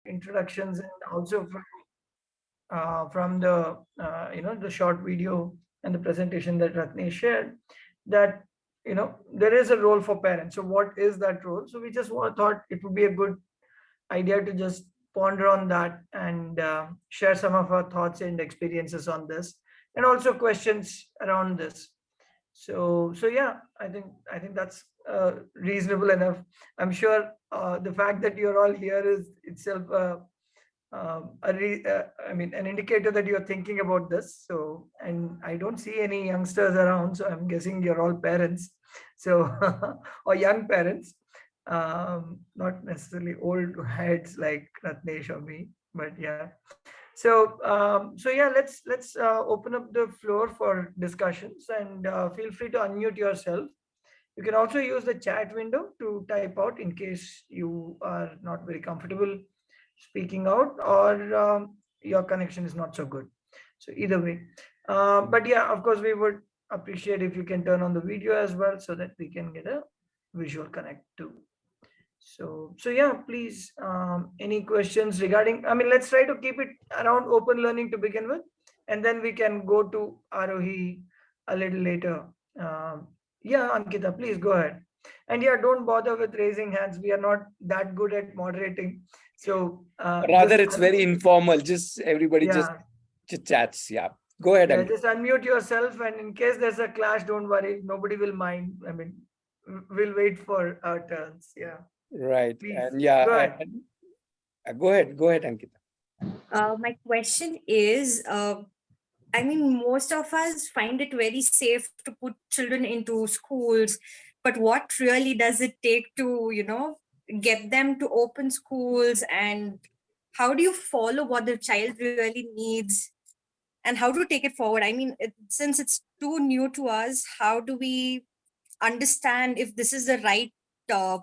introductions and also from the the short video and the presentation that Ratnesh shared, that there is a role for parents. So what is that role? So we just thought it would be a good idea to just ponder on that and share some of our thoughts and experiences on this, and also questions around this. So yeah, I think that's reasonable enough. I'm sure the fact that you're all here is itself I mean, an indicator that you're thinking about this. So, and I don't see any youngsters around, so I'm guessing you're all parents, so or young parents, not necessarily old heads like Ratnesh or me, but yeah. So yeah, let's open up the floor for discussions, and feel free to unmute yourself. You can also use the chat window to type out in case you are not very comfortable speaking out, or your connection is not so good. So either way, but yeah, of course, we would appreciate if you can turn on the video as well so that we can get a visual connect too. So yeah, please, any questions regarding, I mean, let's try to keep it around open learning to begin with, and then we can go to Arohi a little later. Yeah, Ankita, please go ahead. And yeah, don't bother with raising hands. We are not that good at moderating. So Rather, just it's very informal. Just everybody just yeah, chit-chats. Yeah. Go ahead, yeah, Ankit. just unmute yourself, and in case there's a clash, don't worry. Nobody will mind. I mean, we'll wait for our turns. Yeah, Right. please And yeah, go ahead. go ahead, Ankita. My question is, I mean, most of us find it very safe to put children into schools, but what really does it take to, get them to open schools, and how do you follow what the child really needs and how to take it forward? I mean, since it's too new to us, how do we understand if this is the right uh,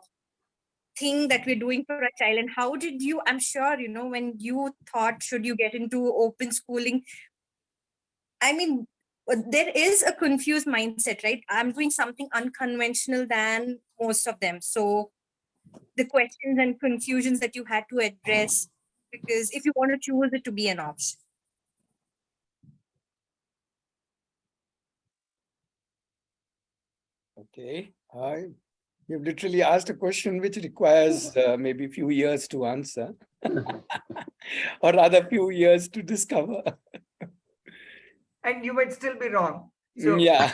thing that we're doing for a child? And how did you, I'm sure, when you thought, should you get into open schooling, I mean, there is a confused mindset, right? I'm doing something unconventional than most of them. So the questions and confusions that you had to address, because if you want to choose it to be an option. Okay. You've literally asked a question which requires maybe a few years to answer, or rather, few years to discover. And you might still be wrong. So Yeah.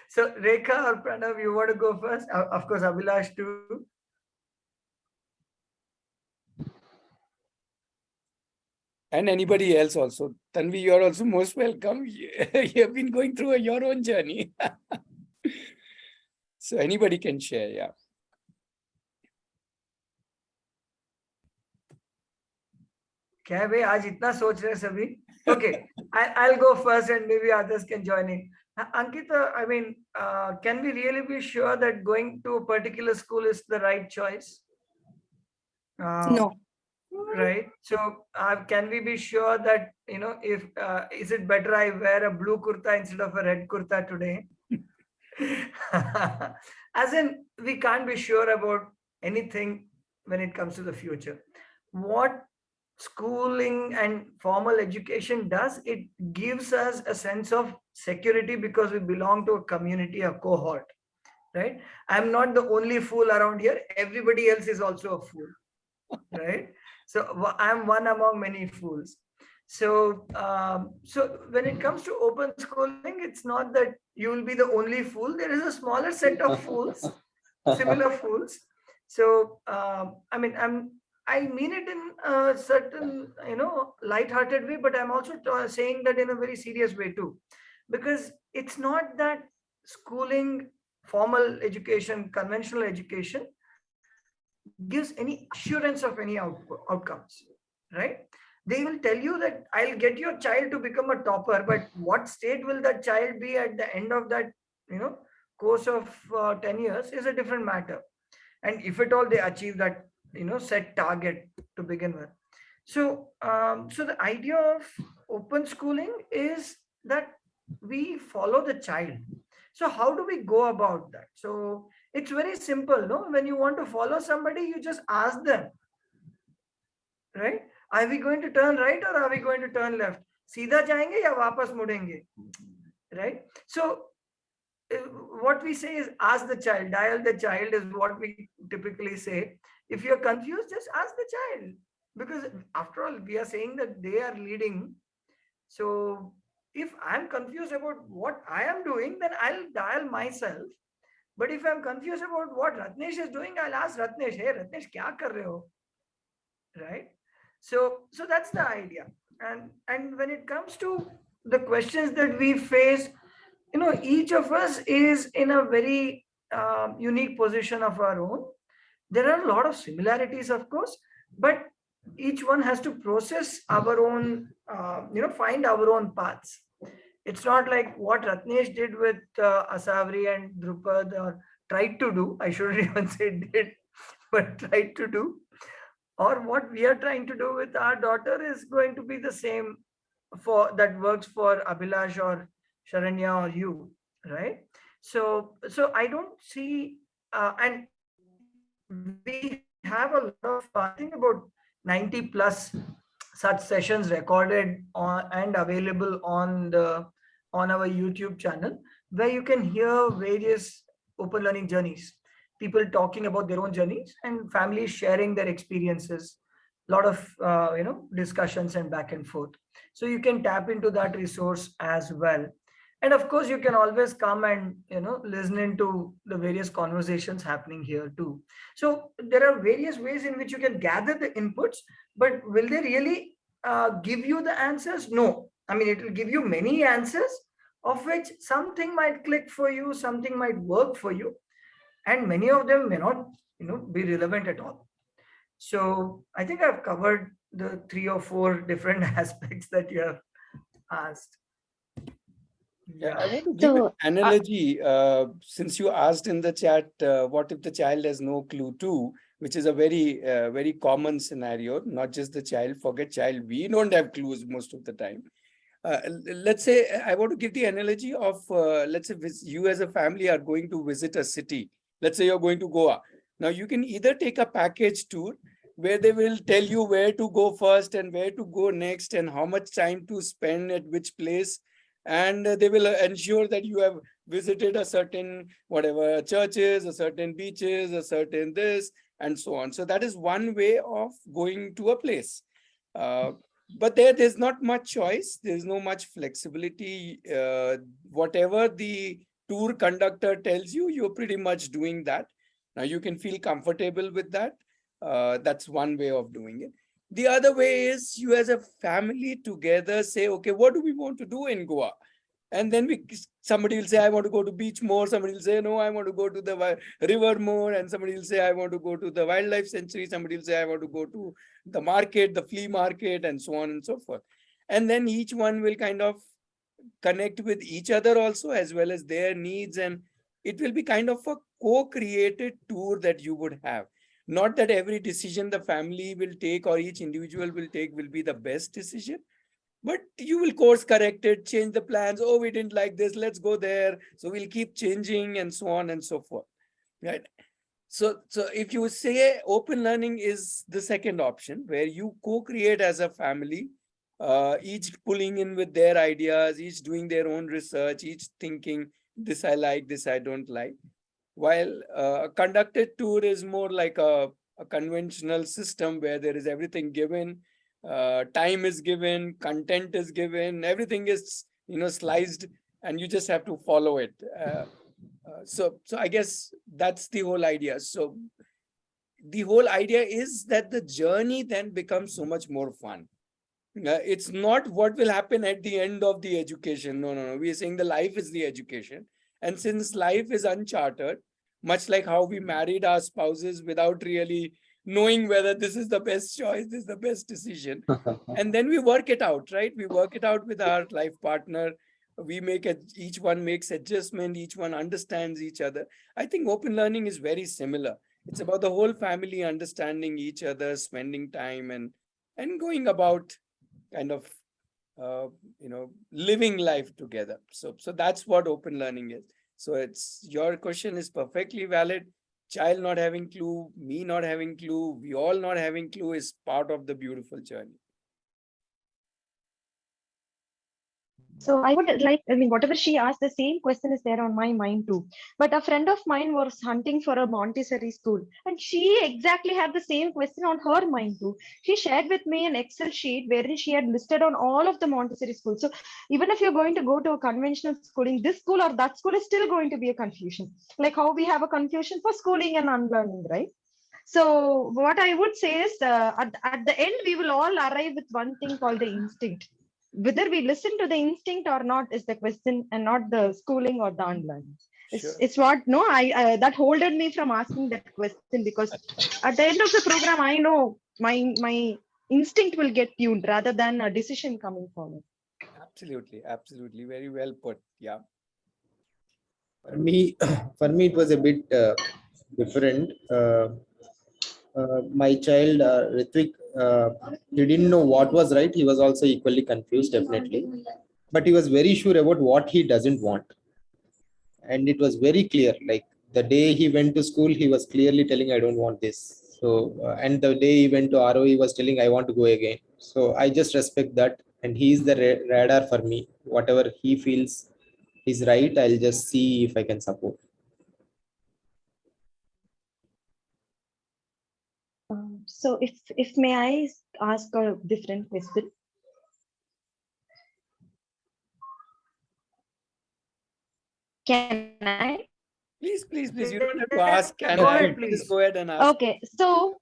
so Rekha or Pranav, you want to go first? Of course, Abhilash too. And anybody else also. Tanvi, you're also most welcome. You have been going through your own journey. So anybody can share, yeah. क्या है भाई आज इतना सोच रहे सभी? Okay, I'll go first and maybe others can join in. Ankita, I mean, can we really be sure that going to a particular school is the right choice? No. Right. So can we be sure that, if is it better I wear a blue kurta instead of a red kurta today? As in, we can't be sure about anything when it comes to the future. What schooling and formal education does, it gives us a sense of security because we belong to a community, a cohort, right? I'm not the only fool around here. Everybody else is also a fool, right? So I'm one among many fools. So when it comes to open schooling, it's not that you will be the only fool. There is a smaller set of fools, similar fools. So I mean, I mean it in a certain, light-hearted way, but I'm also saying that in a very serious way too, because it's not that schooling, formal education, conventional education gives any assurance of any outcomes, right? They will tell you that I'll get your child to become a topper, but what state will that child be at the end of that, course of 10 years is a different matter. And if at all they achieve that, set target to begin with. So the idea of open schooling is that we follow the child. So how do we go about that? So it's very simple, no? When you want to follow somebody, you just ask them, right? Are we going to turn right or are we going to turn left? सीधा जाएंगे या वापस मुड़ेंगे, right? So what we say is ask the child, dial the child is what we typically say. If you're confused, just ask the child, because after all, we are saying that they are leading. So if I'm confused about what I am doing, then I'll dial myself. But if I'm confused about what Ratnesh is doing, I'll ask Ratnesh, hey Ratnesh, kya kar rahe ho? Right? So that's the idea. And when it comes to the questions that we face, each of us is in a very unique position of our own. There are a lot of similarities, of course, but each one has to process our own, find our own paths. It's not like what Ratnesh did with Asavri and Drupad, or tried to do. I shouldn't even say did, but tried to do. Or what we are trying to do with our daughter is going to be the same for that works for Abhilash or Sharanya or you, right? So I don't see, and we have a lot of, I think about 90 plus such sessions recorded on and available on our YouTube channel, where you can hear various open learning journeys, people talking about their own journeys and families sharing their experiences, a lot of discussions and back and forth. So you can tap into that resource as well. And of course, you can always come and listen into the various conversations happening here too. So there are various ways in which you can gather the inputs, but will they really give you the answers? No. I mean, it will give you many answers, of which something might click for you, something might work for you, and many of them may not, be relevant at all. So I think I've covered the 3 or 4 different aspects that you have asked. Yeah, I Yeah. want to give an So, analogy. Since you asked in the chat, what if the child has no clue too, which is a very common scenario. Not just the child, forget child. We don't have clues most of the time. Let's say I want to give the analogy of let's say you as a family are going to visit a city. Let's say you're going to Goa. Now you can either take a package tour where they will tell you where to go first and where to go next and how much time to spend at which place, and they will ensure that you have visited a certain whatever churches, a certain beaches, a certain this and so on. So that is one way of going to a place. But there's not much choice. There's no much flexibility. Whatever the tour conductor tells you, you're pretty much doing that. Now you can feel comfortable with that. That's one way of doing it. The other way is you as a family together say, okay, what do we want to do in Goa? And then somebody will say, I want to go to beach more. Somebody will say, no, I want to go to the river more. And somebody will say, I want to go to the wildlife sanctuary. Somebody will say, I want to go to the market, the flea market, and so on and so forth. And then each one will kind of connect with each other also, as well as their needs. And it will be kind of a co-created tour that you would have. Not that every decision the family will take or each individual will take will be the best decision, but you will course correct it, change the plans. Oh, we didn't like this, let's go there. So we'll keep changing and so on and so forth, right? So if you say open learning is the second option, where you co-create as a family, each pulling in with their ideas, each doing their own research, each thinking, this I like, this I don't like. While a conducted tour is more like a conventional system where there is everything given, time is given, content is given, everything is sliced, and you just have to follow it. So I guess that's the whole idea. So the whole idea is that the journey then becomes so much more fun. It's not what will happen at the end of the education. No. We are saying the life is the education. And since life is uncharted, much like how we married our spouses without really knowing whether this is the best choice, this is the best decision. And then we work it out, right? We work it out with our life partner. Each one makes adjustment, each one understands each other. I think open learning is very similar. It's about the whole family understanding each other, spending time and going about kind of living life together. So that's what open learning is. So your question is perfectly valid. child not having clue, me not having clue, we all not having clue is part of the beautiful journey. So I would like, I mean, whatever she asked, the same question is there on my mind too. But a friend of mine was hunting for a Montessori school, and she exactly had the same question on her mind too. She shared with me an Excel sheet wherein she had listed on all of the Montessori schools. So even if you're going to go to a conventional schooling, this school or that school is still going to be a confusion. Like how we have a confusion for schooling and unlearning, right? So what I would say is, at the end, we will all arrive with one thing called the instinct. Whether we listen to the instinct or not is the question, and not the schooling or the unlearning. Sure. It's what no, I that holded me from asking that question, because at the end of the program, I know my instinct will get tuned rather than a decision coming forward. Absolutely, absolutely. Very well put. Yeah. For me, for me, it was a bit different. My child, Ritvik, he didn't know what was right. He was also equally confused, definitely. But he was very sure about what he doesn't want. And it was very clear. Like the day he went to school, he was clearly telling, I don't want this. So, and the day he went to RO, he was telling, I want to go again. So I just respect that. And he's the radar for me. Whatever he feels is right, I'll just see if I can support. So if may I ask a different question? Can I? Please, please, please. You don't have to ask. Can Go I? ahead, please. Just go ahead and ask. Okay, so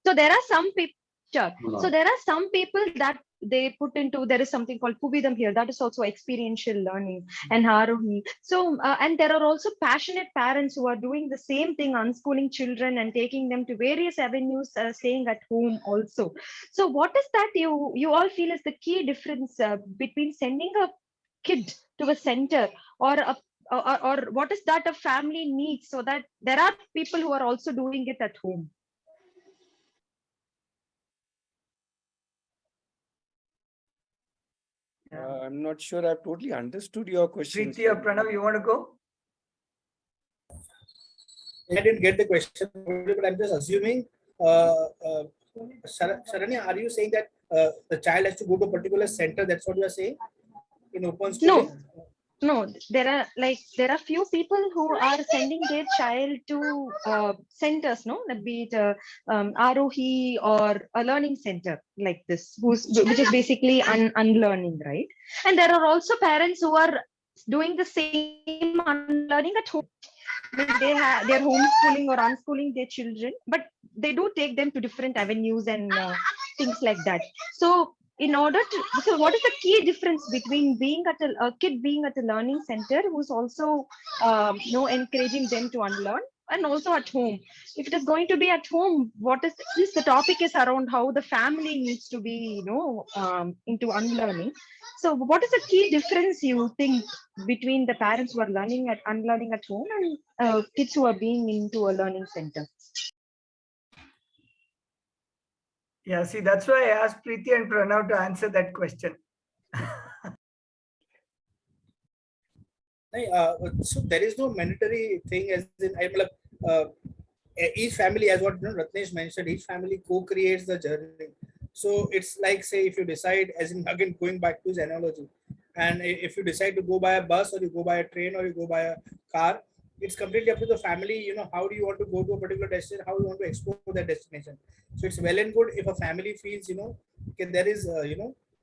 there are some people. Sure. So there are some people that they put into, there is something called Pubidam here, that is also experiential learning, and Haruhi. So and there are also passionate parents who are doing the same thing, unschooling children and taking them to various avenues, staying at home also. So what is that you all feel is the key difference between sending a kid to a center, or a or what is that a family needs, so that there are people who are also doing it at home? I'm not sure I've totally understood your question. Preeti or Pranav, you want to go? I didn't get the question, but I'm just assuming. Sharanya, are you saying that the child has to go to a particular center? That's what you are saying in open schooling? No, there are few people who are sending their child to centers, no, that be it Arohi or a learning center like this, which is basically unlearning, right? And there are also parents who are doing the same unlearning at home. They're homeschooling or unschooling their children, but they do take them to different avenues and things like that. So what is the key difference between being at a kid being at a learning center who's also encouraging them to unlearn, and also at home? If it is going to be at home, what is this, the topic is around how the family needs to be into unlearning. So what is the key difference you think between the parents who are learning at unlearning at home and kids who are being into a learning center? Yeah, see, that's why I asked Preeti and Pranav to answer that question. So there is no mandatory thing, as in each family, as what Ratnesh mentioned, each family co-creates the journey. So it's like, say, if you decide, as in again going back to his analogy, and if you decide to go by a bus, or you go by a train, or you go by a car, it's completely up to the family. How do you want to go to a particular destination? How do you want to explore that destination? So it's well and good if a family feels, there is,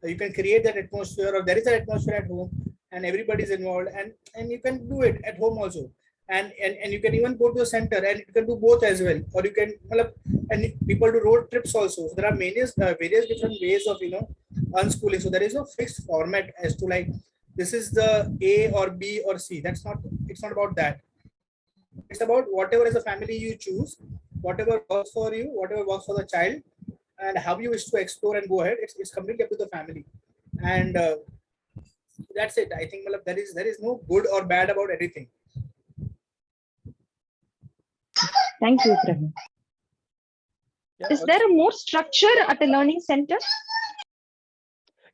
you can create that atmosphere, or there is an atmosphere at home, and everybody's involved, and you can do it at home also, and you can even go to the center, and you can do both as well, or you can, and people do road trips also. So there are various different ways of unschooling. So there is no fixed format as to like this is the A or B or C. It's not about that. It's about whatever as a family you choose, whatever works for you, whatever works for the child, and how you wish to explore and go ahead. It's completely up to the family, and that's it. I think there is no good or bad about anything. Thank you, Praveen. Yeah, Is there a more structure at a learning center?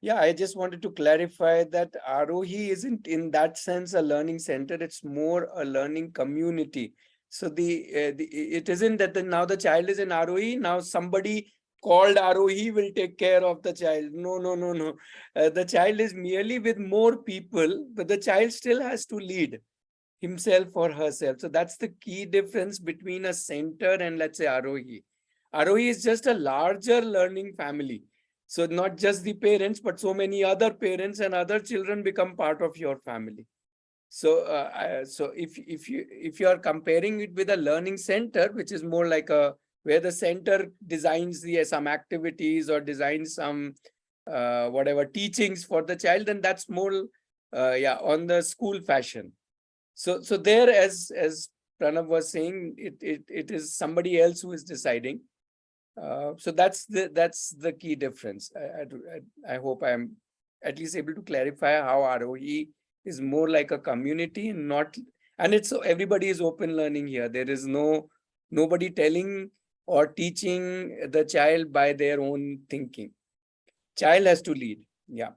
Yeah, I just wanted to clarify that Arohi isn't in that sense a learning center. It's more a learning community. So it isn't that now the child is in ROE, now somebody called ROE will take care of the child. No, no, no, no. The child is merely with more people, but the child still has to lead himself or herself. So that's the key difference between a center and, let's say, ROE. ROE is just a larger learning family. So not just the parents, but so many other parents and other children become part of your family. So, so if you are comparing it with a learning center, which is more like where the center designs some activities or designs some whatever teachings for the child, then that's more on the school fashion. So there, as Pranav was saying, it is somebody else who is deciding. So that's the key difference. I hope I am at least able to clarify how ROE is more like a community and not, and it's everybody is open learning here. There is nobody telling or teaching the child by their own thinking. Child has to lead. Yeah.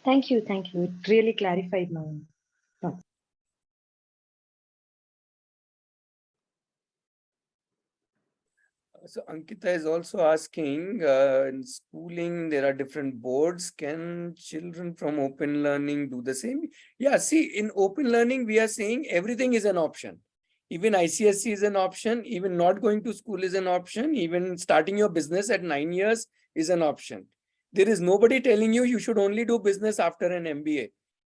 Thank you. Thank you. It really clarified my thoughts. So Ankita is also asking, in schooling, there are different boards. Can children from open learning do the same? Yeah, see, in open learning, we are saying everything is an option. Even ICSE is an option. Even not going to school is an option. Even starting your business at 9 years is an option. There is nobody telling you should only do business after an MBA,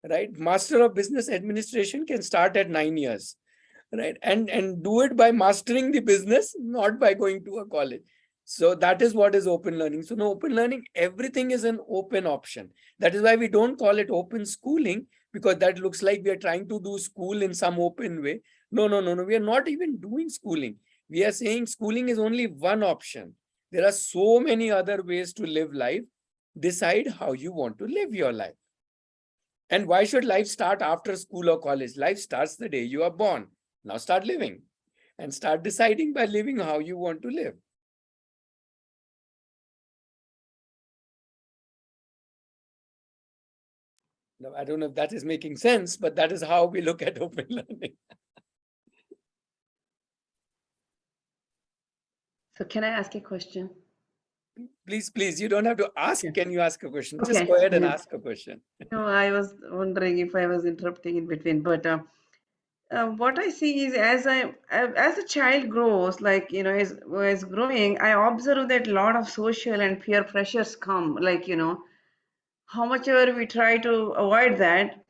right? Master of Business Administration can start at 9 years. Right, and do it by mastering the business, not by going to a college. So that is what is open learning. So in open learning, everything is an open option. That is why we don't call it open schooling, because that looks like we are trying to do school in some open way. No. We are not even doing schooling. We are saying schooling is only one option. There are so many other ways to live life. Decide how you want to live your life. And why should life start after school or college? Life starts the day you are born. Now start living and start deciding by living how you want to live. Now, I don't know if that is making sense, but that is how we look at open learning. So can I ask a question? Please, you don't have to ask. Okay. Can you ask a question? Just Okay. go ahead and ask a question. No, I was wondering if I was interrupting in between, but what I see is as a child grows, like, you know, as growing, I observe that a lot of social and peer pressures come, like, you know, how much ever we try to avoid that.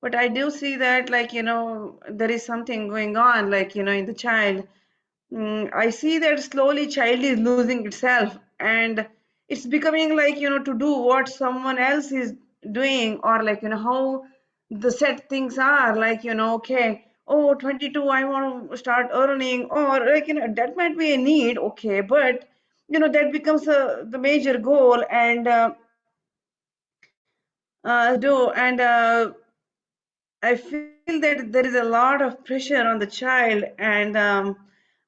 But I do see that, like, you know, there is something going on, like, you know, in the child. I see that slowly child is losing itself, and it's becoming like, you know, to do what someone else is doing, or like, you know, how the set things are, like, you know, okay, oh, 22, I want to start earning, or like, you know, that might be a need, okay, but you know, that becomes the major goal, and I feel that there is a lot of pressure on the child, and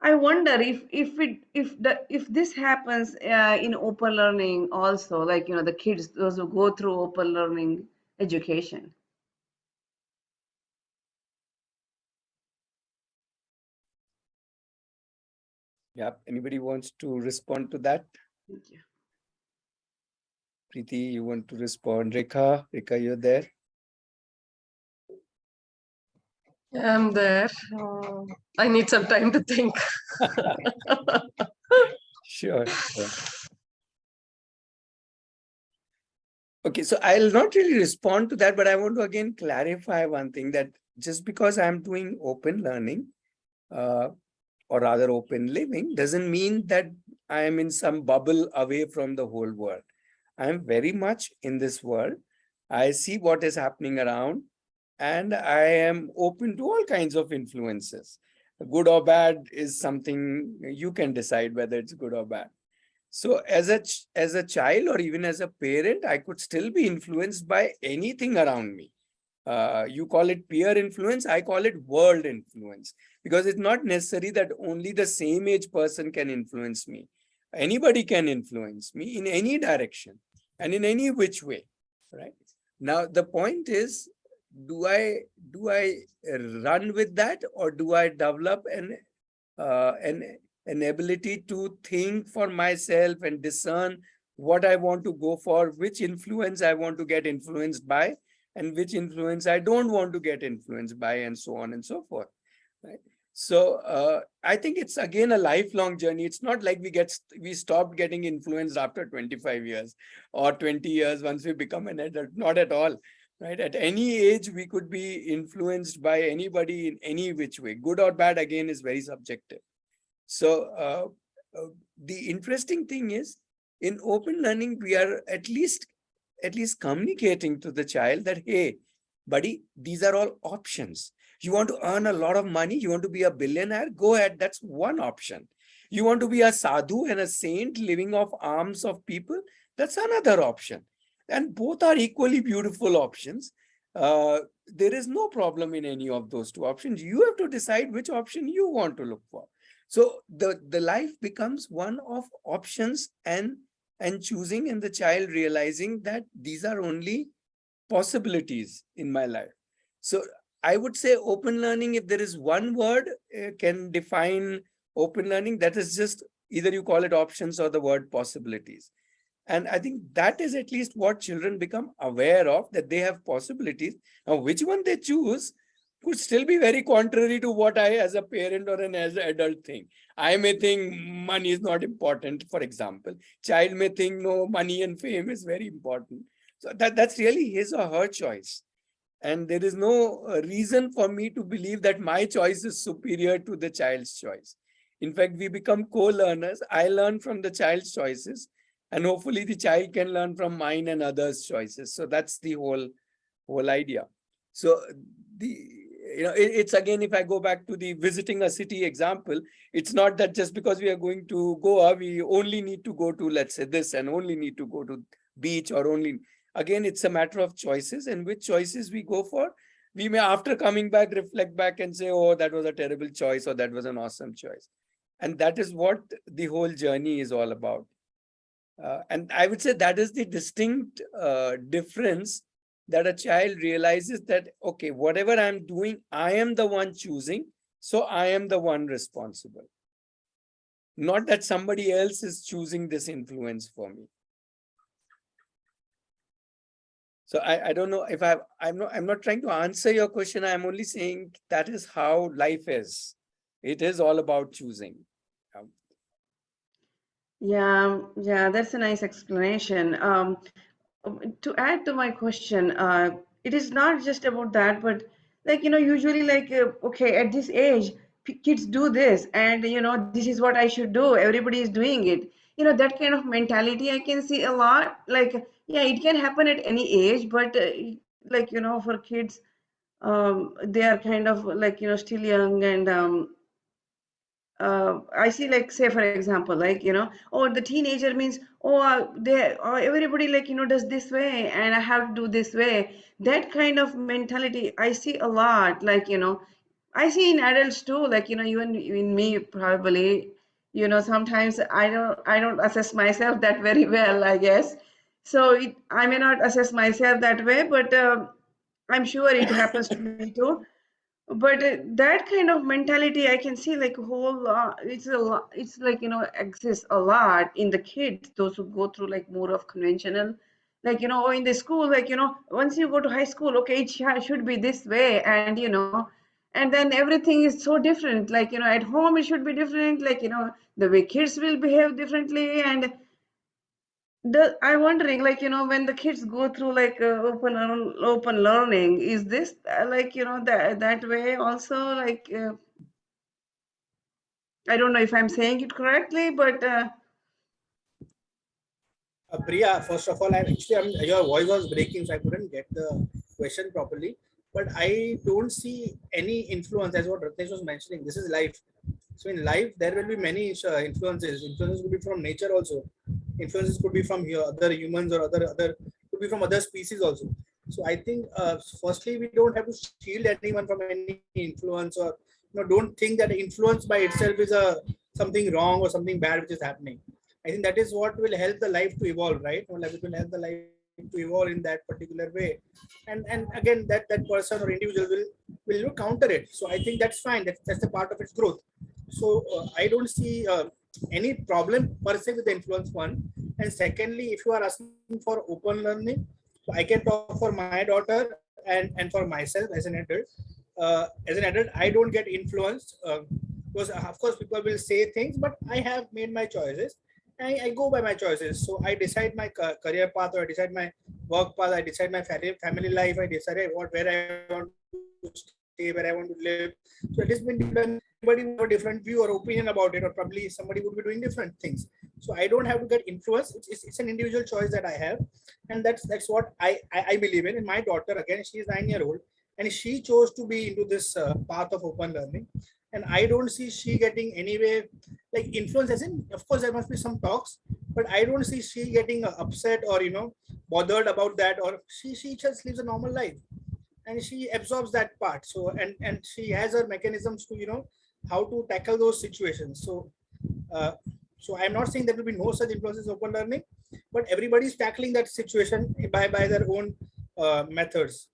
I wonder if this happens in open learning also, like, you know, the kids, those who go through open learning education. Yeah. Anybody wants to respond to that? Thank you. Preeti, you want to respond? Rekha, you're there. I'm there. I need some time to think. Sure. Okay, so I'll not really respond to that, but I want to again clarify one thing, that just because I'm doing open learning, or rather open living, doesn't mean that I am in some bubble away from the whole world. I'm very much in this world. I see what is happening around, and I am open to all kinds of influences. Good or bad is something you can decide whether it's good or bad. So as a child or even as a parent, I could still be influenced by anything around me. You call it peer influence, I call it world influence, because it's not necessary that only the same age person can influence me. Anybody can influence me in any direction and in any which way, right? Now, the point is, do I run with that, or do I develop an ability to think for myself and discern what I want to go for, which influence I want to get influenced by, and which influence I don't want to get influenced by, and so on and so forth. Right. So I think it's again a lifelong journey. It's not like we stopped getting influenced after 25 years or 20 years once we become an adult. Not at all. Right. At any age, we could be influenced by anybody in any which way. Good or bad, again, is very subjective. So the interesting thing is, in open learning, we are at least communicating to the child that, hey, buddy, these are all options. You want to earn a lot of money, you want to be a billionaire, go ahead. That's one option. You want to be a sadhu and a saint living off alms of people, that's another option. And both are equally beautiful options. There is no problem in any of those two options. You have to decide which option you want to look for. So the life becomes one of options and choosing, and the child realizing that these are only possibilities in my life. So I would say open learning, if there is one word can define open learning, that is just either you call it options or the word possibilities. And I think that is at least what children become aware of, that they have possibilities. Now, which one they choose could still be very contrary to what I as a parent or as an adult think. I may think money is not important, for example. Child may think, no, money and fame is very important. So that's really his or her choice. And there is no reason for me to believe that my choice is superior to the child's choice. In fact, we become co-learners. I learn from the child's choices, and hopefully the child can learn from mine and others' choices. So that's the whole idea. So it's again, if I go back to the visiting a city example, it's not that just because we are going to Goa, we only need to go to, let's say, this, and only need to go to beach, or only, again, it's a matter of choices, and which choices we go for. We may, after coming back, reflect back and say, oh, that was a terrible choice, or that was an awesome choice. And that is what the whole journey is all about. And I would say that is the distinct difference, that a child realizes that, okay, whatever I'm doing, I am the one choosing, so I am the one responsible. Not that somebody else is choosing this influence for me. So I don't know if I'm not trying to answer your question. I'm only saying that is how life is. It is all about choosing. Yeah, that's a nice explanation. To add to my question, it is not just about that, but usually okay, at this age, kids do this, and this is what I should do. Everybody is doing it. That kind of mentality I can see a lot. Yeah, it can happen at any age, but for kids, they are kind of still young, and I see, say for example, oh, the teenager means, oh, everybody does this way, and I have to do this way. That kind of mentality I see a lot. I see in adults too. Even in me, probably. Sometimes I don't assess myself that very well, I guess. So I may not assess myself that way, but I'm sure it happens to me too. But that kind of mentality I can see whole it's exists a lot in the kids, those who go through more of conventional, or in the school, once you go to high school, okay, it should be this way, and and then everything is so different, at home it should be different, the way kids will behave differently. And I'm wondering, when the kids go through open learning, is this that way also? I don't know if I'm saying it correctly, but Priya, first of all, your voice was breaking, so I couldn't get the question properly. But I don't see any influence, as what Ratnesh was mentioning. This is life. So in life, there will be many influences. Influences could be from nature also. Influences could be from other humans, or other could be from other species also. So I think, firstly, we don't have to shield anyone from any influence, or don't think that influence by itself is something wrong or something bad which is happening. I think that is what will help the life to evolve, right? It will help the life to evolve in that particular way, and again that person or individual will counter it. So I think that's fine. That's the part of its growth. So I don't see any problem per se with the influence, one. And secondly, if you are asking for open learning, so I can talk for my daughter and for myself as an adult. As an adult, I don't get influenced because of course people will say things, but I have made my choices. I go by my choices. So I decide my career path, or I decide my work path, I decide my family life, I decide where I want to stay, where I want to live. So it has been done. Everybody will have a different view or opinion about it, or probably somebody would be doing different things. So I don't have to get influenced. It's an individual choice that I have, and that's what I believe in. And my daughter, again, she is 9 years old, and she chose to be into this path of open learning. And I don't see she getting anyway like influence, as in, of course there must be some talks, but I don't see she getting upset or bothered about that, or she just lives a normal life and she absorbs that part. So and she has her mechanisms to how to tackle those situations. So so I'm not saying there will be no such influences in open learning, but everybody's tackling that situation by their own methods.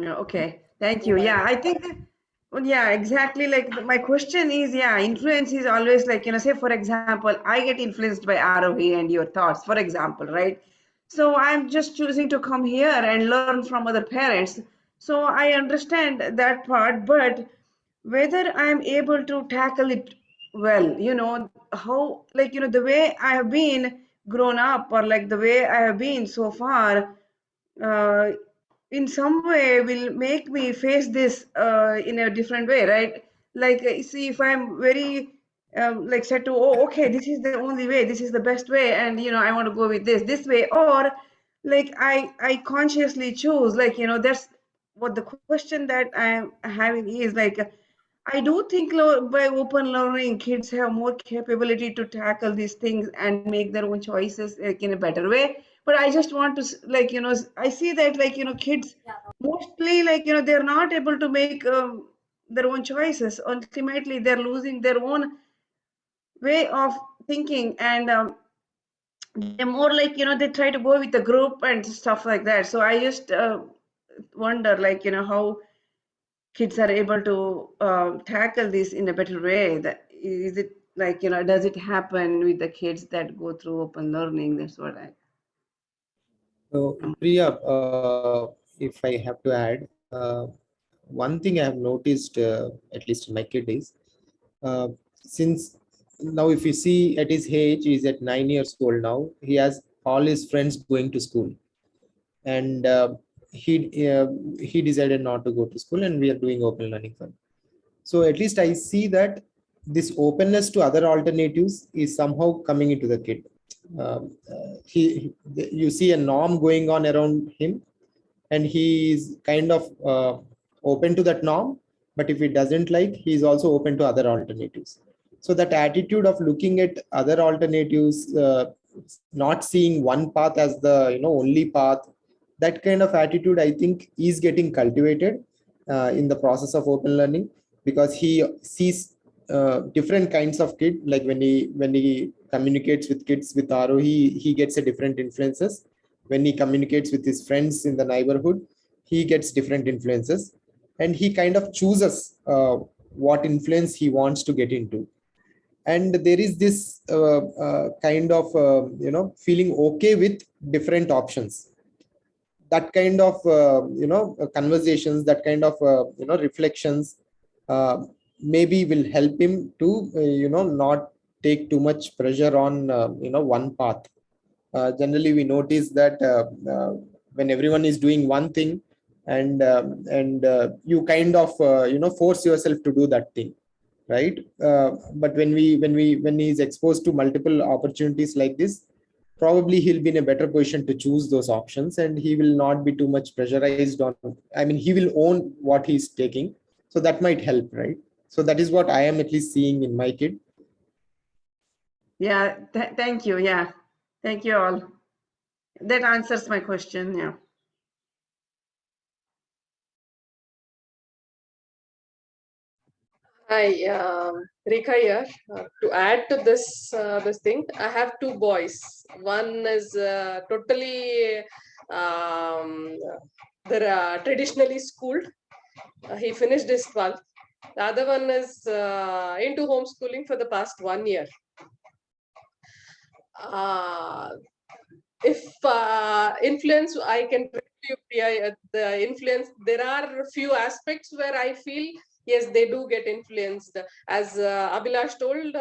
Yeah, okay, thank you. Yeah, I think that, well, yeah, exactly. Like my question is, yeah, influence is always like, say, for example, I get influenced by Arohi and your thoughts, for example, right? So I'm just choosing to come here and learn from other parents. So I understand that part, but whether I'm able to tackle it well, how, like, the way I have been grown up, or like the way I have been so far, uh, in some way will make me face this in a different way, right? Like, see, if I'm very like said to, oh, okay, this is the only way, this is the best way, and I want to go with this way, or like I consciously choose, like, that's what the question that I'm having is like, I do think by open learning, kids have more capability to tackle these things and make their own choices like in a better way. But I just want to like, I see that like, kids mostly like, they're not able to make their own choices. Ultimately, they're losing their own way of thinking, and they're more like, they try to go with the group and stuff like that. So I just wonder, like, how kids are able to tackle this in a better way. That is it, like, does it happen with the kids that go through open learning? That's what I. So, Priya, if I have to add, one thing I have noticed, at least in my kid, is since now, if you see at his age, he's at 9 years old now. He has all his friends going to school, and he decided not to go to school, and we are doing open learning for him. So at least I see that this openness to other alternatives is somehow coming into the kid. You see a norm going on around him, and he is kind of open to that norm. But if he doesn't like, he is also open to other alternatives. So that attitude of looking at other alternatives, not seeing one path as the only path, that kind of attitude, I think, is getting cultivated in the process of open learning, because he sees different kinds of kid. Like when he communicates with kids with Aro, he gets a different influences. When he communicates with his friends in the neighborhood, he gets different influences, and he kind of chooses what influence he wants to get into. And there is this kind of feeling okay with different options. That kind of conversations, that kind of reflections maybe will help him to not take too much pressure on one path. Generally we notice that when everyone is doing one thing, and you kind of force yourself to do that thing, right? But when he is exposed to multiple opportunities like this, probably he'll be in a better position to choose those options, and he will not be too much pressurized on, I mean, he will own what he's taking. So that might help, right? So that is what I am at least seeing in my kid. Yeah, thank you. Yeah, thank you all. That answers my question. Yeah. Hi, Rekha here. To add to this thing, I have two boys. One is totally they're traditionally schooled. He finished his 12th. The other one is into homeschooling for the past 1 year. If influence, I can tell you, Priya, the influence, there are a few aspects where I feel, yes, they do get influenced. As Abhilash told,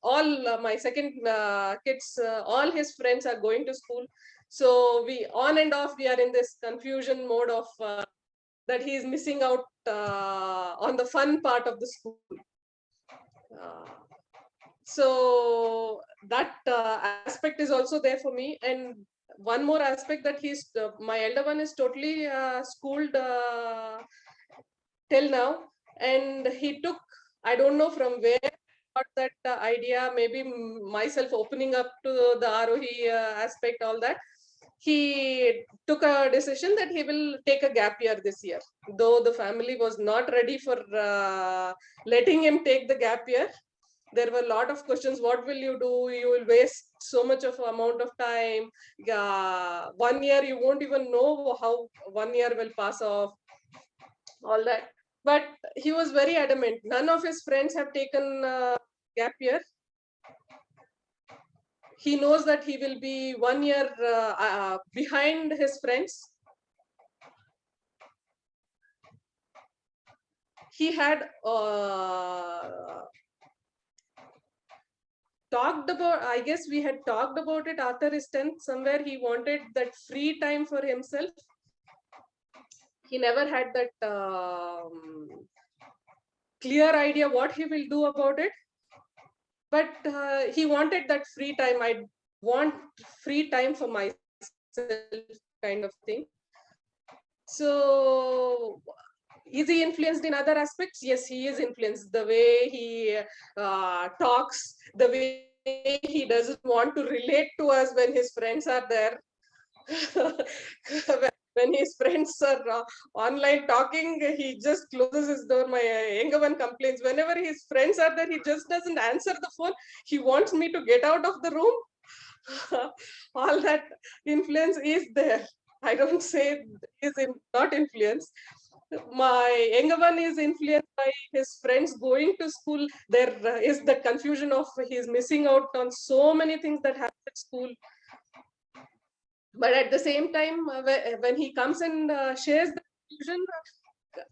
all my second kids, all his friends are going to school. So we on and off, we are in this confusion mode of that he is missing out on the fun part of the school. So that aspect is also there for me. And one more aspect, that he's my elder one is totally schooled till now, and he took, I don't know from where got that idea, maybe myself opening up to the Arohi aspect, all that. He took a decision that he will take a gap year this year, though the family was not ready for letting him take the gap year. There were a lot of questions. What will you do? You will waste so much of amount of time. 1 year, you won't even know how 1 year will pass off. All that. But he was very adamant. None of his friends have taken gap year. He knows that he will be 1 year behind his friends. He had talked about, I guess we had talked about it after his 10th somewhere. He wanted that free time for himself. He never had that clear idea what he will do about it. But he wanted that free time. I want free time for myself, kind of thing. So is he influenced in other aspects? Yes, he is influenced. The way he talks, the way he doesn't want to relate to us when his friends are there. When his friends are online talking, he just closes his door. My younger one complains, whenever his friends are there, he just doesn't answer the phone. He wants me to get out of the room. All that influence is there. I don't say is not influenced. My younger one is influenced by his friends going to school. There is the confusion of he's missing out on so many things that happen at school. But at the same time, when he comes and shares the confusion,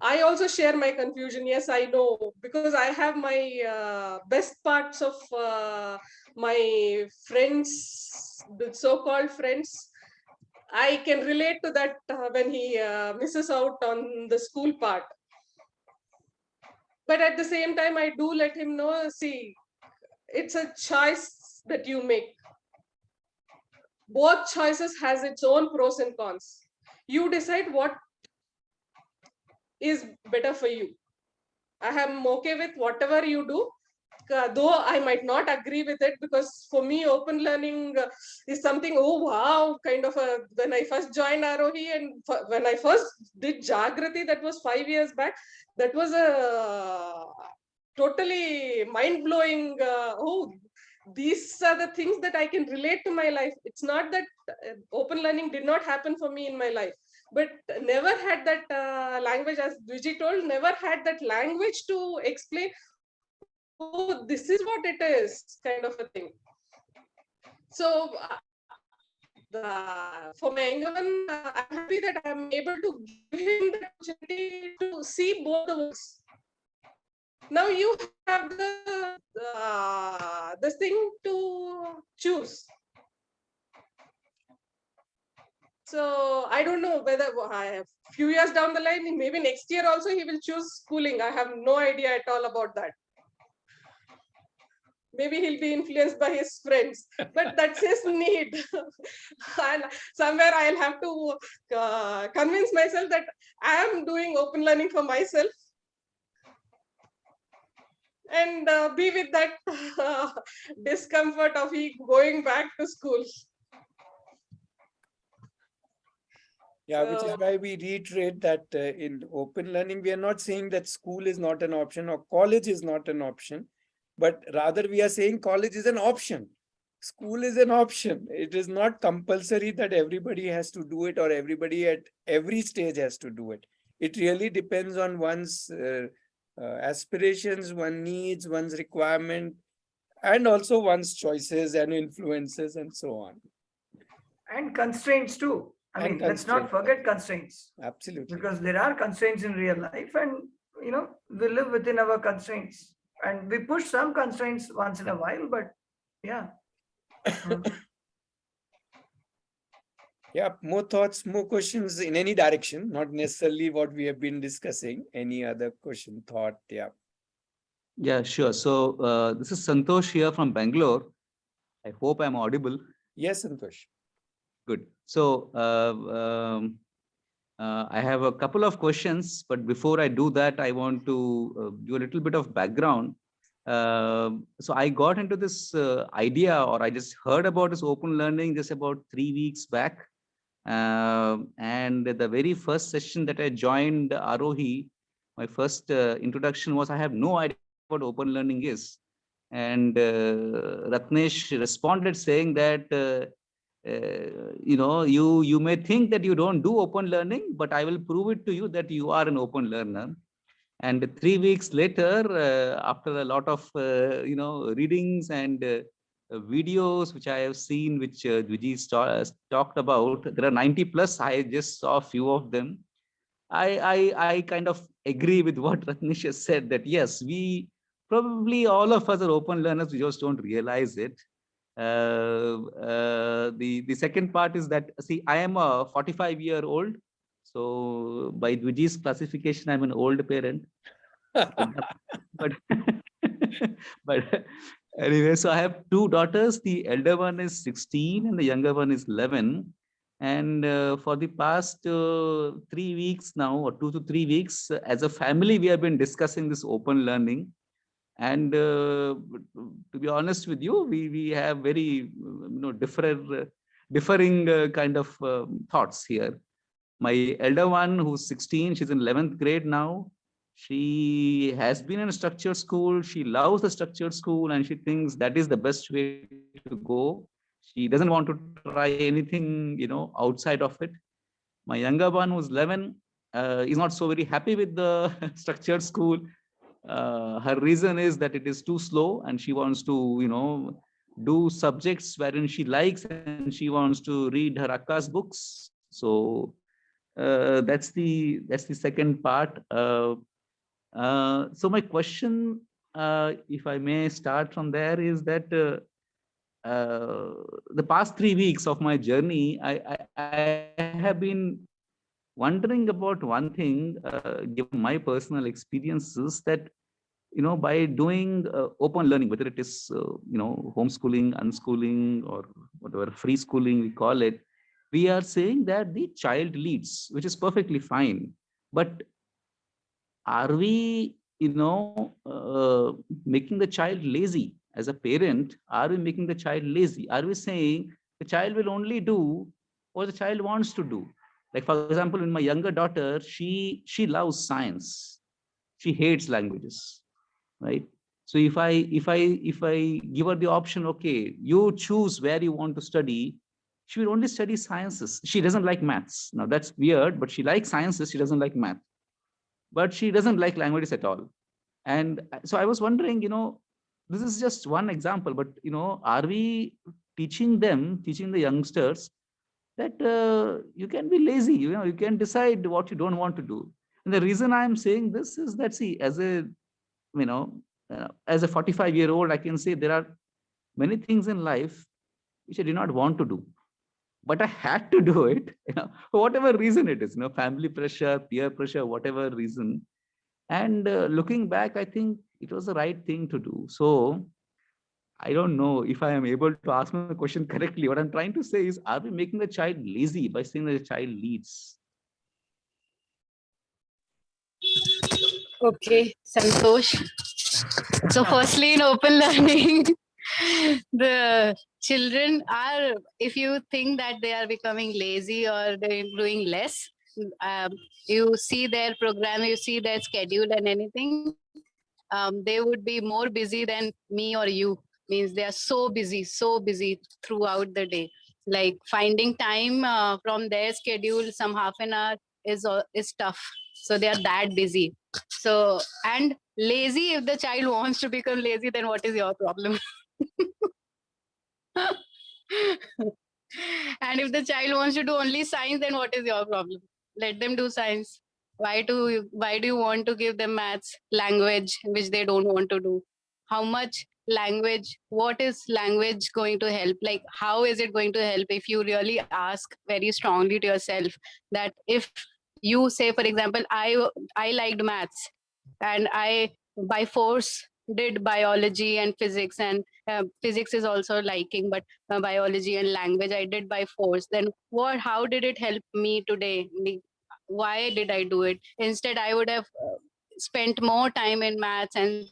I also share my confusion. Yes, I know, because I have my best parts of my friends, the so-called friends. I can relate to that when he misses out on the school part. But at the same time, I do let him know, see, it's a choice that you make. Both choices has its own pros and cons. You decide what is better for you. I am okay with whatever you do, though I might not agree with it, because for me, open learning is something, oh wow, kind of a, when I first joined Arohi and when I first did Jagrati, that was 5 years back, that was a totally mind-blowing, oh, these are the things that I can relate to my life. It's not that open learning did not happen for me in my life, but never had that language, as Vijay told, never had that language to explain, oh, this is what it is, kind of a thing. So for my younger one, I'm happy that I'm able to give him the opportunity to see both the worlds. Now you have this thing to choose. So I don't know whether a few years down the line, maybe next year also he will choose schooling. I have no idea at all about that. Maybe he'll be influenced by his friends, but that's his need. And somewhere I'll have to convince myself that I am doing open learning for myself, and be with that discomfort of he going back to school. Yeah, which is So, why we reiterate that in open learning, we are not saying that school is not an option or college is not an option, but rather we are saying college is an option. School is an option. It is not compulsory that everybody has to do it or everybody at every stage has to do it. It really depends on one's aspirations, one's needs, one's requirement, and also one's choices and influences and so on. And constraints too. I And mean, let's not constraints. forget constraints, Absolutely. because there are constraints in real life, and we live within our constraints, and we push some constraints once in a while, but yeah. Yeah, more thoughts, more questions in any direction, not necessarily what we have been discussing. Any other question, thought? Yeah. Yeah, sure. So this is Santosh here from Bangalore. I hope I'm audible. Yes, Santosh. Good. So I have a couple of questions, but before I do that, I want to do a little bit of background. So I got into this idea, or I just heard about this open learning just about 3 weeks back. And the very first session that I joined Arohi, my first introduction was, I have no idea what open learning is. And Ratnesh responded saying that, you may think that you don't do open learning, but I will prove it to you that you are an open learner. And 3 weeks later, after a lot of, readings and videos which I have seen, which Dwiji talked about, there are 90 plus. I just saw a few of them. I kind of agree with what Ratnesh has said, that yes, we probably all of us are open learners. We just don't realize it. The second part is that, see, I am a 45-year-old. So by Dwiji's classification, I'm an old parent. but but anyway, so I have two daughters. The elder one is 16 and the younger one is 11. And for the past 3 weeks now, or 2 to 3 weeks, as a family, we have been discussing this open learning. And to be honest with you, we have very differing kind of thoughts here. My elder one, who's 16, she's in 11th grade now. She has been in a structured school. She loves the structured school, and she thinks that is the best way to go. She doesn't want to try anything, outside of it. My younger one, who's 11, is not so very happy with the structured school. Her reason is that it is too slow, and she wants to, do subjects wherein she likes, and she wants to read her Akka's books. So that's the second part. So my question, if I may start from there, is that the past 3 weeks of my journey, I have been wondering about one thing, given my personal experiences, that by doing open learning, whether it is homeschooling, unschooling, or whatever free schooling we call it, we are saying that the child leads, which is perfectly fine. But are we, making the child lazy? As a parent, are we making the child lazy? Are we saying the child will only do what the child wants to do? Like, for example, in my younger daughter, she loves science. She hates languages, right? So if I give her the option, okay, you choose where you want to study, she will only study sciences. She doesn't like maths. Now that's weird, but she likes sciences. She doesn't like math, but she doesn't like languages at all. And so I was wondering, this is just one example, but are we teaching the youngsters that you can be lazy, you can decide what you don't want to do? And the reason I'm saying this is that, see, as a 45-year-old, I can say there are many things in life which I did not want to do, but I had to do it, for whatever reason it is, family pressure, peer pressure, whatever reason. And looking back, I think it was the right thing to do. So I don't know if I am able to ask my question correctly. What I'm trying to say is, are we making the child lazy by saying that the child leads? Okay, Santosh. So firstly, in open learning, The children are, if you think that they are becoming lazy or they're doing less, you see their program, you see their schedule and anything, they would be more busy than me or you. Means they are so busy throughout the day. Like finding time from their schedule, some half an hour is tough. So they are that busy. So, and lazy, if the child wants to become lazy, then what is your problem? And if the child wants to do only science, then what is your problem? Let them do science. Why do you want to give them maths, language, which they don't want to do? How much language? What is language going to help? Like, how is it going to help if you really ask very strongly to yourself that if you say, for example, I liked maths and I by force did biology and physics, and physics is also liking, but biology and language I did by force, then how did it help me today? Why did I do it? Instead, I would have spent more time in maths and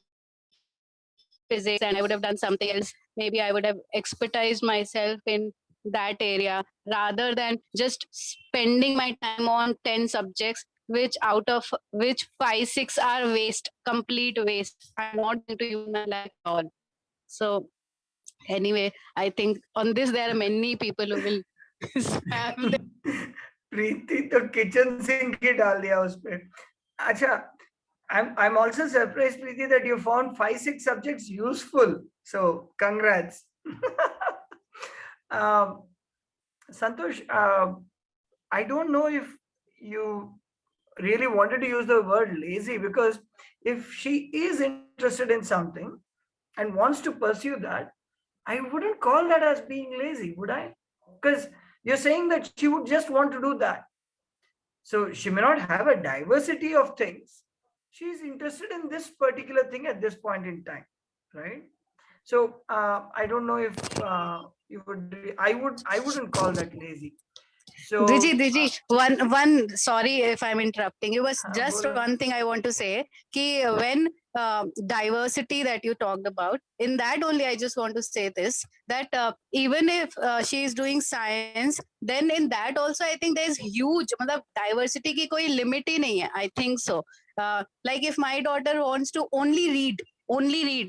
physics, and I would have done something else. Maybe I would have expertised myself in that area rather than just spending my time on 10 subjects, which out of which 5-6 are waste, complete waste. I'm not going to use my life at all. So anyway, I think on this there are many people who will spam them. प्रीति तो kitchen sink ही डाल दिया उस पे. अच्छा, I'm also surprised, Preeti, that you found 5-6 subjects useful. So congrats. Santosh, I don't know if you really wanted to use the word lazy, because if she is interested in something and wants to pursue that, I wouldn't call that as being lazy, would I? Because you're saying that she would just want to do that. So she may not have a diversity of things. She's interested in this particular thing at this point in time, right? So I don't know if you would. I wouldn't call that lazy. So Diji, one. Sorry if I'm interrupting. It was just one thing I want to say. Ki when diversity that you talked about, in that only I just want to say this, that even if she is doing science, then in that also I think there is huge diversity ki koi limit hi nahi hai. I think so. Like if my daughter wants to only read.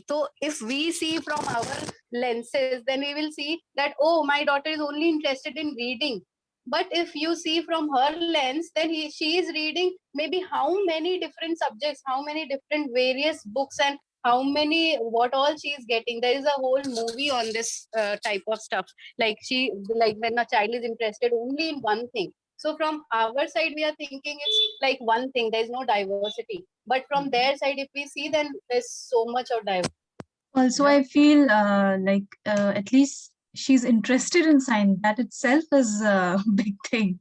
So if we see from our lenses, then we will see that, oh, my daughter is only interested in reading. But if you see from her lens, then she is reading maybe how many different subjects, how many different various books, and what all she is getting. There is a whole movie on this type of stuff. Like when a child is interested only in one thing. So from our side, we are thinking it's like one thing. There's no diversity. But from their side, if we see, then there's so much of diversity. Also, I feel like at least she's interested in science. That itself is a big thing.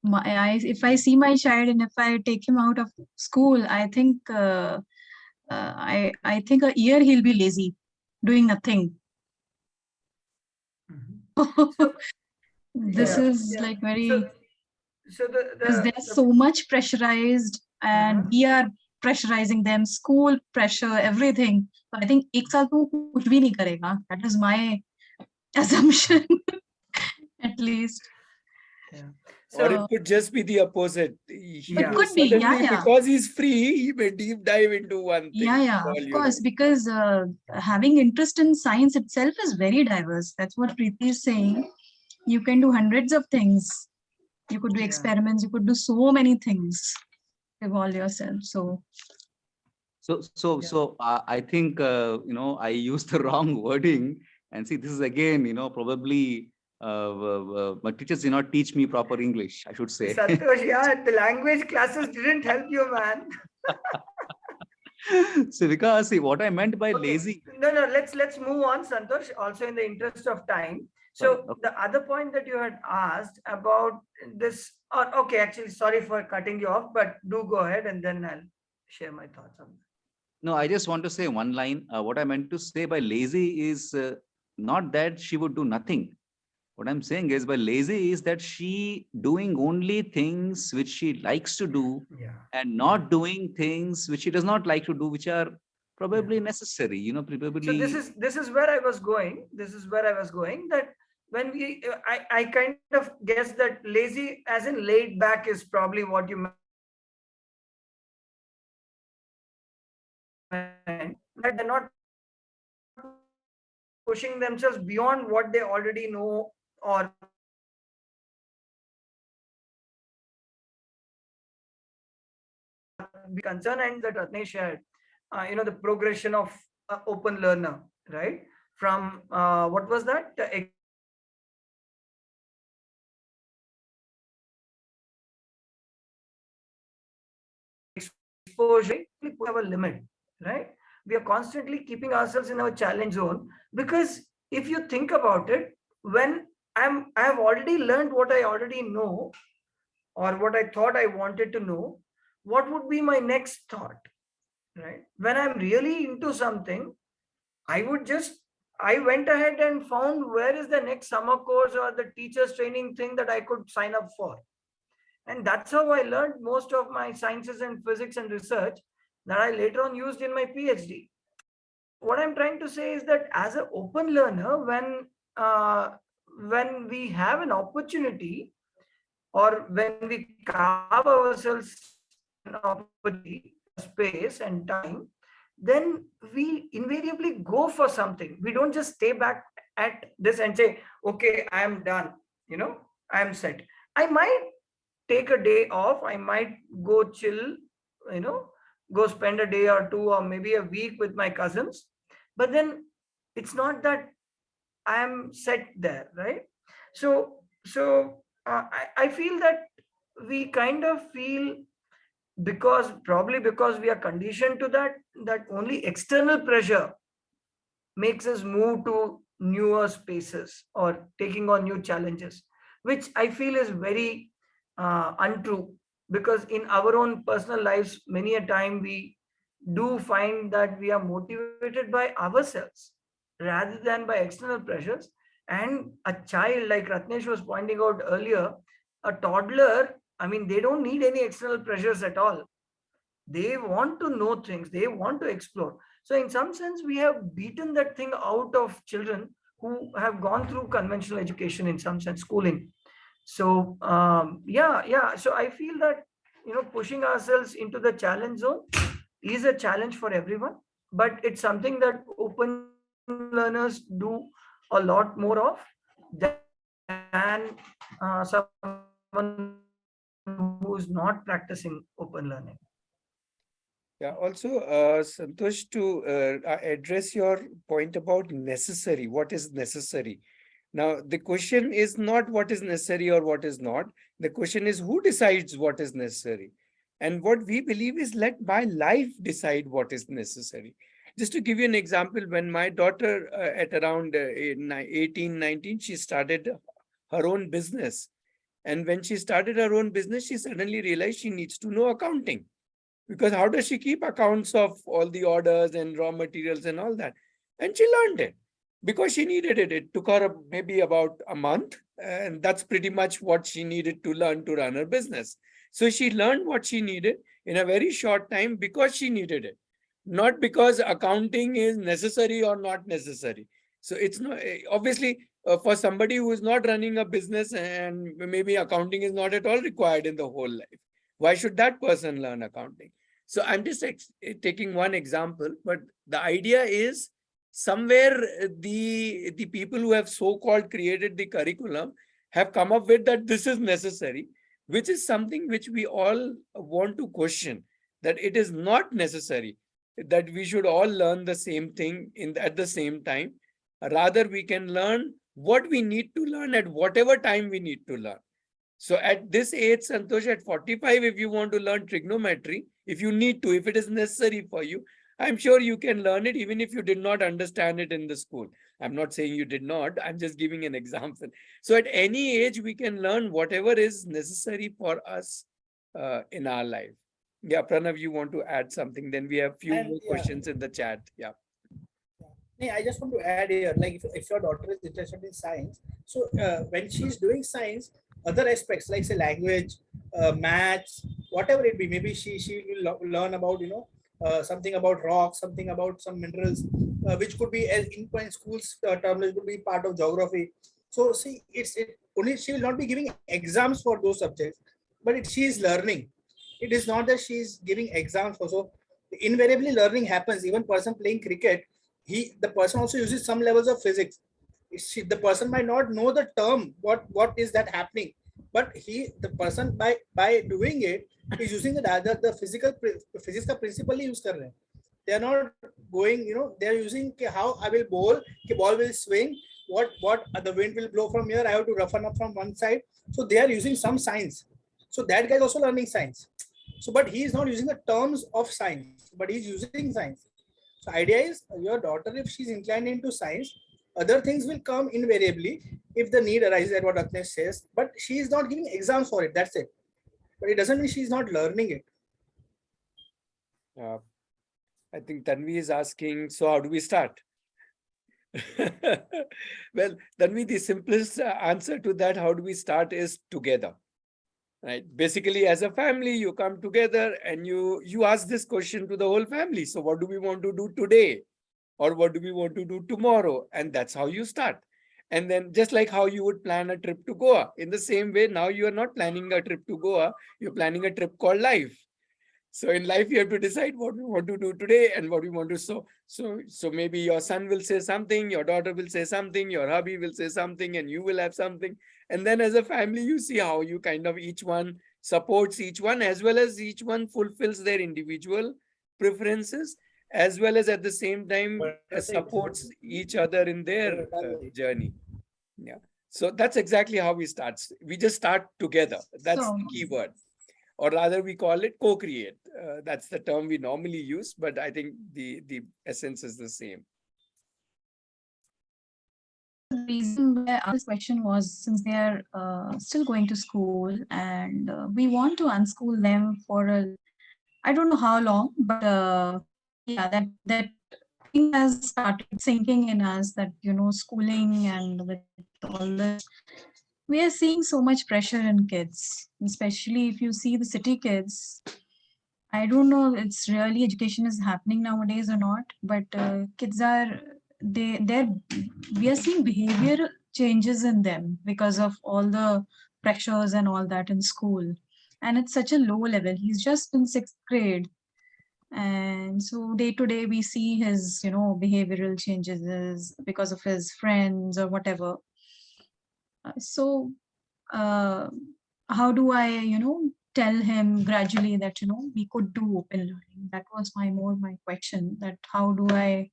If I see my child and if I take him out of school, I think I think a year he'll be lazy, doing nothing. This is like very. So because they're so much pressurized, and we are pressurizing them. School pressure, everything. So I think ek saal tu kuch bhi nahi karega. That is my assumption, at least. Or it could just be the opposite. It could be, yeah. Because he's free, he may deep dive into one thing. Yeah, of course, because having interest in science itself is very diverse. That's what Preeti is saying. You can do hundreds of things. You could do experiments. You could do so many things. Evolve yourself. So I think I used the wrong wording. And see, this is again, probably my teachers did not teach me proper English, I should say. Santosh, the language classes didn't help you, man. So because see what I meant by lazy. No, let's move on, Santosh, also in the interest of time. So the other point that you had asked about this, okay, actually, sorry for cutting you off, but do go ahead and then I'll share my thoughts on that. No, I just want to say one line. What I meant to say by lazy is not that she would do nothing. What I'm saying is by lazy is that she doing only things which she likes to do and not doing things which she does not like to do, which are probably necessary, you know, So probably. this is where I was going. This is where I was going, that when I kind of guess that lazy as in laid back is probably what you meant, that they're not pushing themselves beyond what they already know or be concerned, and that Ratnesh shared, you know, the progression of open learner, right? From what was that? Exposure, we have a limit, right? We are constantly keeping ourselves in our challenge zone, because if you think about it, when I have already learned what I already know, or what I thought I wanted to know, what would be my next thought, right? When I'm really into something, I went ahead and found where is the next summer course or the teacher's training thing that I could sign up for. And that's how I learned most of my sciences and physics and research that I later on used in my PhD. What I'm trying to say is that as an open learner, when we have an opportunity, or when we carve ourselves an opportunity, space and time, then we invariably go for something. We don't just stay back at this and say, okay, I am done, you know, I am set. I might take a day off, I might go chill, you know, go spend a day or two or maybe a week with my cousins, but then it's not that I am set there, right? So I feel that we kind of feel, because probably because we are conditioned to that, that only external pressure makes us move to newer spaces or taking on new challenges, which I feel is very untrue, because in our own personal lives, many a time we do find that we are motivated by ourselves rather than by external pressures. And a child, like Ratnesh was pointing out earlier, a toddler, I mean, they don't need any external pressures at all. They want to know things, they want to explore. So in some sense, we have beaten that thing out of children who have gone through conventional education, in some sense, schooling. So yeah. So I feel that, you know, pushing ourselves into the challenge zone is a challenge for everyone, but it's something that open learners do a lot more of than someone who's not practicing open learning. Yeah, also, Santosh, to address your point about necessary, what is necessary? Now, the question is not what is necessary or what is not. The question is who decides what is necessary. And what we believe is let my life decide what is necessary. Just to give you an example, when my daughter at around 18, 19, she started her own business. And when she started her own business, she suddenly realized she needs to know accounting. Because how does she keep accounts of all the orders and raw materials and all that? And she learned it because she needed it. It took her maybe about a month, and that's pretty much what she needed to learn to run her business. So she learned what she needed in a very short time because she needed it, not because accounting is necessary or not necessary. So it's not, obviously, for somebody who is not running a business, and maybe accounting is not at all required in the whole life. Why should that person learn accounting? So I'm just taking one example, but the idea is somewhere the people who have so-called created the curriculum have come up with that this is necessary, which is something which we all want to question, that it is not necessary that we should all learn the same thing at the same time. Rather, we can learn what we need to learn at whatever time we need to learn. So at this age, Santosh, at 45, if you want to learn trigonometry, if you need to, if it is necessary for you, I'm sure you can learn it even if you did not understand it in the school. I'm not saying you did not, I'm just giving an example. So at any age, we can learn whatever is necessary for us in our life. Yeah, Pranav, you want to add something? Then we have few more questions in the chat. Yeah. I just want to add here, like if your daughter is interested in science, so when she's doing science, other aspects like say language, maths, whatever it be, maybe she will learn about, you know, something about rocks, something about some minerals, which could be as in schools terms, it could be part of geography. So see, only she will not be giving exams for those subjects, but she is learning. It is not that she is giving exams for. So invariably learning happens. Even person playing cricket, the person also uses some levels of physics. The person might not know the term, what is that happening, but the person by doing it is using the physics का principle use कर रहे हैं. They are not going, they are using how I will bowl, ball will swing, what the wind will blow from here, I have to roughen up from one side. So they are using some science. So that guy is also learning science. So but he is not using the terms of science, but he is using science. So idea is your daughter, if she's inclined into science, other things will come invariably if the need arises, at what Ratnesh says, but she is not giving exams for it. That's it. But it doesn't mean she's not learning it. I think Tanvi is asking, so how do we start? Well, Tanvi, the simplest answer to that, how do we start, is together. Right? Basically, as a family, you come together and you ask this question to the whole family. So what do we want to do today? Or what do we want to do tomorrow? And that's how you start. And then just like how you would plan a trip to Goa, in the same way, now you are not planning a trip to Goa, you're planning a trip called life. So in life, you have to decide what we want to do today and what we want to. So maybe your son will say something, your daughter will say something, your hubby will say something, and you will have something. And then as a family, you see how you kind of each one supports each one, as well as each one fulfills their individual preferences, as well as at the same time supports each other in their journey. Yeah. So that's exactly how we start. We just start together. That's the key word. Or rather, we call it co-create. That's the term we normally use, but I think the essence is the same. The reason why I asked this question was, since they are still going to school and we want to unschool them for I don't know how long, but yeah, that thing has started sinking in us, that, schooling and with all this, we are seeing so much pressure in kids, especially if you see the city kids. I don't know it's really education is happening nowadays or not, but kids are, we are seeing behavior changes in them because of all the pressures and all that in school. And it's such a low level. He's just in 6th grade. And so day to day, we see his, behavioral changes because of his friends or whatever. So how do I, tell him gradually that, we could do open learning? That was my question, that how do I,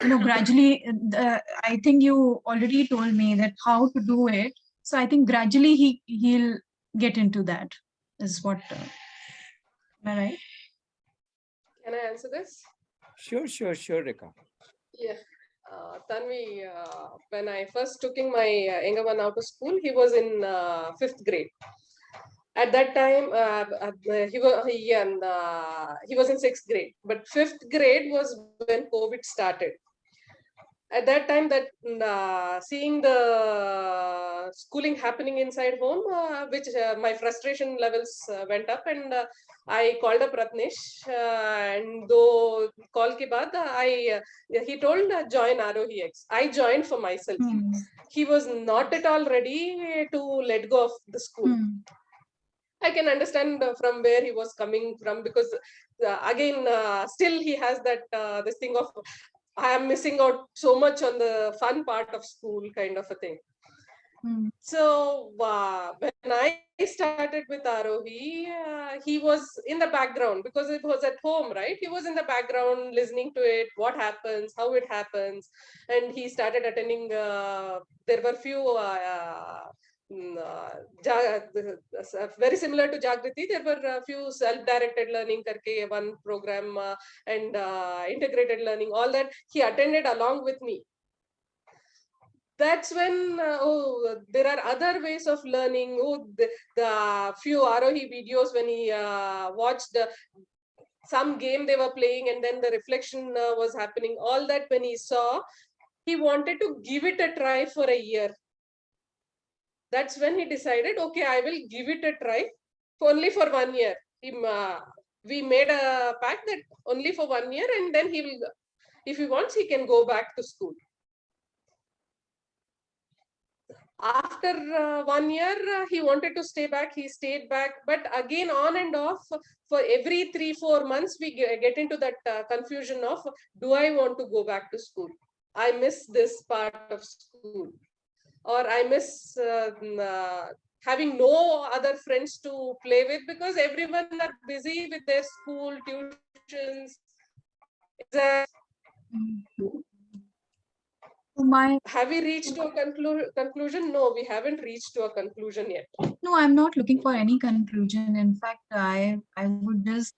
gradually, I think you already told me that how to do it. So I think gradually he'll get into that, is what, am I right? Can I answer this? Sure, Rekha. Yeah. Tanvi, when I first took in my younger one out of school, he was in 5th grade. At that time, he was in 6th grade, but 5th grade was when COVID started. At that time, that seeing the schooling happening inside home, which my frustration levels went up, and I called up Ratnesh, and though call ke baad, he told join Arohi X. I joined for myself. He was not at all ready to let go of the school. I can understand from where he was coming from, because again, still he has that this thing of, I am missing out so much on the fun part of school, kind of a thing. So when I started with Arohi, he was in the background because it was at home, right? He was in the background listening to it, what happens, how it happens. And he started attending, there were few very similar to Jagriti. There were a few self-directed learning karke, one program, and integrated learning, all that he attended along with me. That's when there are other ways of learning. The few Arohi videos when he watched some game they were playing, and then the reflection was happening, all that when he saw, he wanted to give it a try for a year. That's when he decided, okay, I will give it a try only for 1 year. we made a pact that only for 1 year, and then he will, if he wants, he can go back to school. After 1 year, he wanted to stay back. He stayed back, but again, on and off, for every 3-4 months, we get into that confusion of, do I want to go back to school? I miss this part of school, or I miss having no other friends to play with, because everyone are busy with their school, tuitions, exams. Have we reached to a conclusion? No, we haven't reached to a conclusion yet. No, I'm not looking for any conclusion. In fact, I would just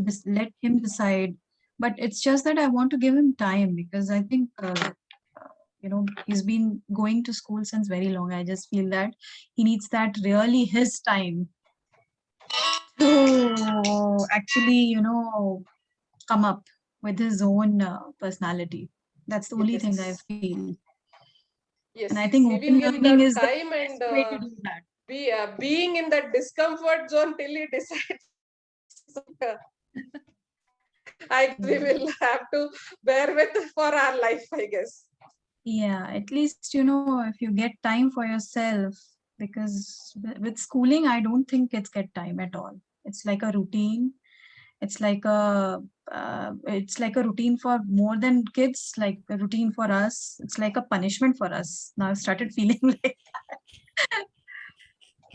just let him decide. But it's just that I want to give him time, because I think he's been going to school since very long. I just feel that he needs that really his time to actually come up with his own personality. That's the only thing I feel. Yes, and I think open giving him learning the is the time and best way to do that. being in that discomfort zone till he decides. We will have to bear with for our life, I guess. Yeah, at least if you get time for yourself, because with schooling, I don't think kids get time at all. It's like a routine. It's like a routine for more than kids, like a routine for us. It's like a punishment for us. Now I've started feeling like that.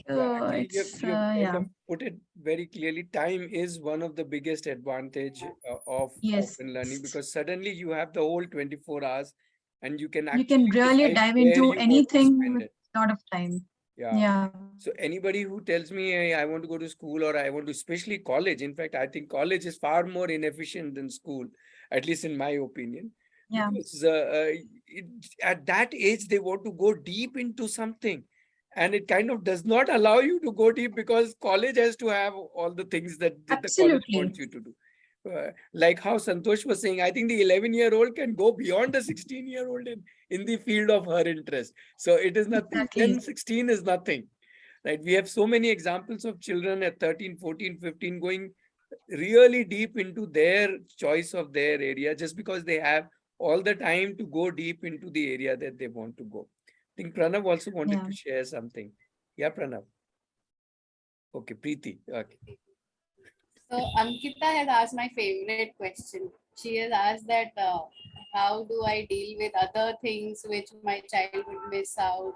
So Actually, it's you have yeah. kind of put it very clearly. Time is one of the biggest advantage of Yes. open learning, because suddenly you have the whole 24 hours and you can You actually can really decide dive where into you want to anything spend with it. a lot of time. Yeah. Yeah. So anybody who tells me, "Hey, I want to go to school," or I want to, especially college. In fact, I think college is far more inefficient than school, at least in my opinion. Yeah. Because at that age, they want to go deep into something. And it kind of does not allow you to go deep, because college has to have all the things that the college Absolutely. wants you to do. Like how Santosh was saying, I think the 11-year-old can go beyond the 16-year-old in the field of her interest. So it is nothing. Exactly. 10, 16 is nothing. Right? We have so many examples of children at 13, 14, 15 going really deep into their choice of their area, just because they have all the time to go deep into the area that they want to go. I think Pranav also wanted to share something. Yeah, Pranav. Okay, Preeti. Okay. So Ankita has asked my favorite question. She has asked that how do I deal with other things which my child would miss out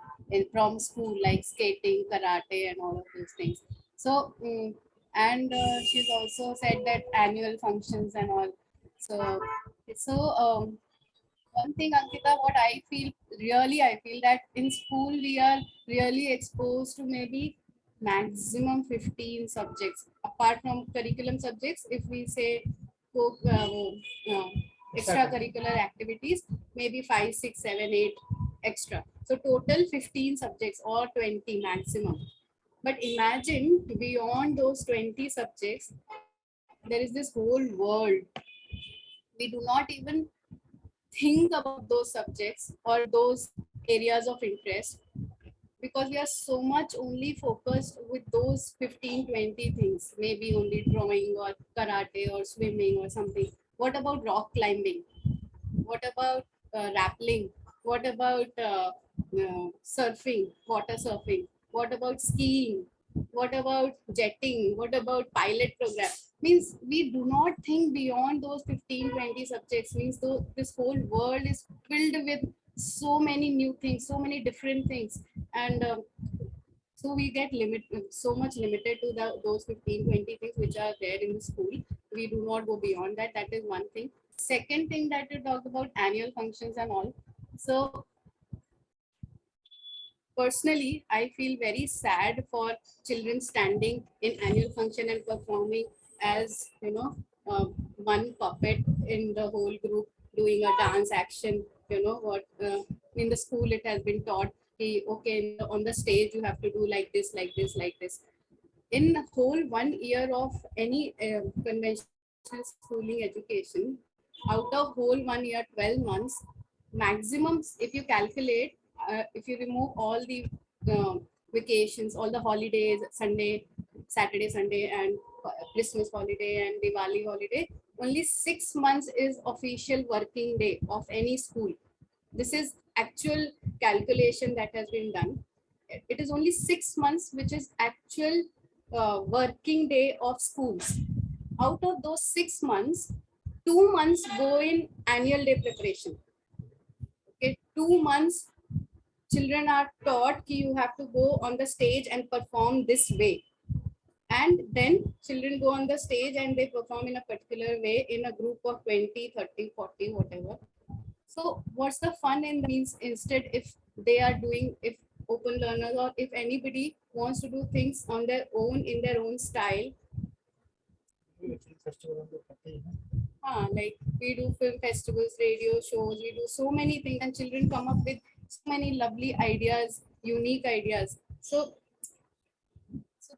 from school, like skating, karate, and all of those things. So and she's also said that annual functions and all. So one thing, Ankita, what I feel that in school we are really exposed to maybe maximum 15 subjects apart from curriculum subjects. If we say extracurricular activities, maybe 5, 6, 7, 8 extra. So total 15 subjects or 20 maximum. But imagine beyond those 20 subjects, there is this whole world. We do not even think about those subjects or those areas of interest, because we are so much only focused with those 15, 20 things, maybe only drawing or karate or swimming or something. What about rock climbing? What about rappelling? What about surfing, water surfing? What about skiing? What about jetting? What about pilot program? Means we do not think beyond those 15, 20 subjects. Means though this whole world is filled with so many new things, so many different things. And so we get so much limited to those 15, 20 things which are there in the school. We do not go beyond that. That is one thing. Second thing that you talked about, annual functions and all. So personally, I feel very sad for children standing in annual function and performing as, one puppet in the whole group, doing a dance action. What in the school it has been taught, okay, on the stage you have to do like this, like this, like this. In the whole 1 year of any conventional schooling education, out of whole 1 year, 12 months, maximum, if you calculate, if you remove all the vacations, all the holidays, Saturday, Sunday, and Christmas holiday and Diwali holiday, only 6 months is official working day of any school. This is actual calculation that has been done. It is only 6 months, which is actual working day of schools. Out of those 6 months, 2 months go in annual day preparation. Okay, 2 months children are taught that you have to go on the stage and perform this way. And then children go on the stage and they perform in a particular way in a group of 20, 30, 40, whatever. So what's the fun in means instead if they are doing, if open learners or if anybody wants to do things on their own in their own style, like we do film festivals, radio shows, we do so many things and children come up with so many lovely ideas, unique ideas. So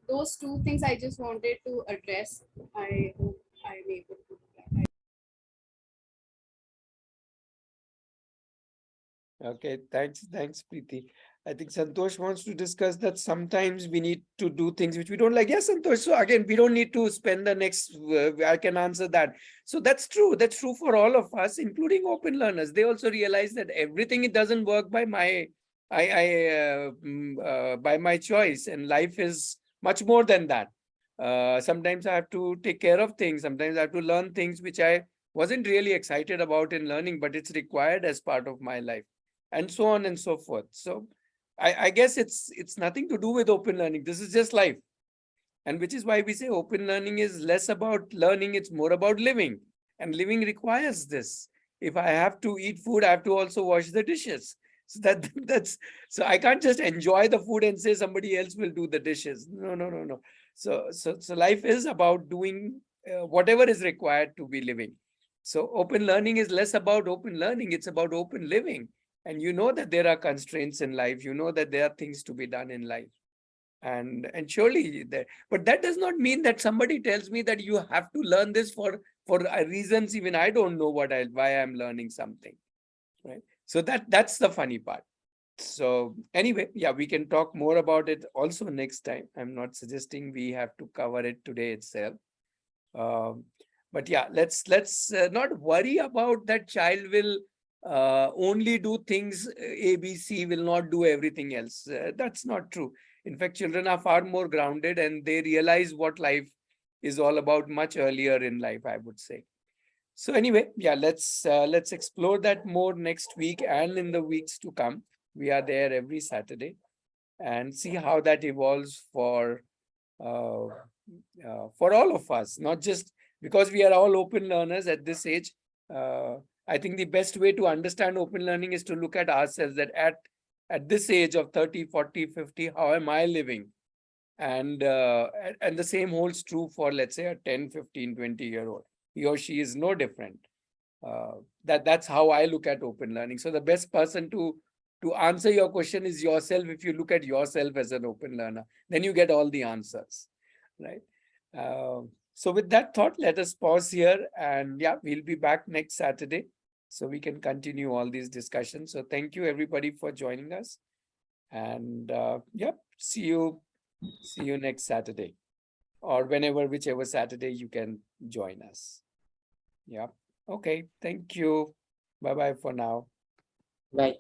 those two things I just wanted to address. I hope I'm able to do that. Okay, thanks, Preeti. I think Santosh wants to discuss that sometimes we need to do things which we don't like. Yes, Santosh. So again, we don't need to spend the next, I can answer that. So that's true. That's true for all of us, including open learners. They also realize that everything, it doesn't work by my, by my choice, and life is much more than that. Sometimes I have to take care of things. Sometimes I have to learn things which I wasn't really excited about in learning, but it's required as part of my life, and so on and so forth. So I guess it's nothing to do with open learning. This is just life. And which is why we say open learning is less about learning, it's more about living. And living requires this. If I have to eat food, I have to also wash the dishes. So so I can't just enjoy the food and say somebody else will do the dishes. No. So life is about doing whatever is required to be living. So open learning is less about open learning, it's about open living. And you know that there are constraints in life, you know that there are things to be done in life. And surely there, but that does not mean that somebody tells me that you have to learn this for reasons even I don't know why I'm learning something, right? So that's the funny part. So anyway, yeah, we can talk more about it also next time. I'm not suggesting we have to cover it today itself. But yeah, let's not worry about that child will only do things A, B, C, will not do everything else. That's not true. In fact, children are far more grounded and they realize what life is all about much earlier in life, I would say. So anyway, yeah, let's explore that more next week and in the weeks to come. We are there every Saturday and see how that evolves for all of us, not just because we are all open learners at this age. I think the best way to understand open learning is to look at ourselves, that at this age of 30, 40, 50, how am I living? And the same holds true for, let's say, a 10, 15, 20-year-old. He or she is no different. That's how I look at open learning. So the best person to answer your question is yourself. If you look at yourself as an open learner, then you get all the answers, right? So with that thought, let us pause here, and yeah, we'll be back next Saturday so we can continue all these discussions. So thank you everybody for joining us, and yep, see you next Saturday, or whichever Saturday you can join us. Yeah. Okay. Thank you. Bye-bye for now. Bye.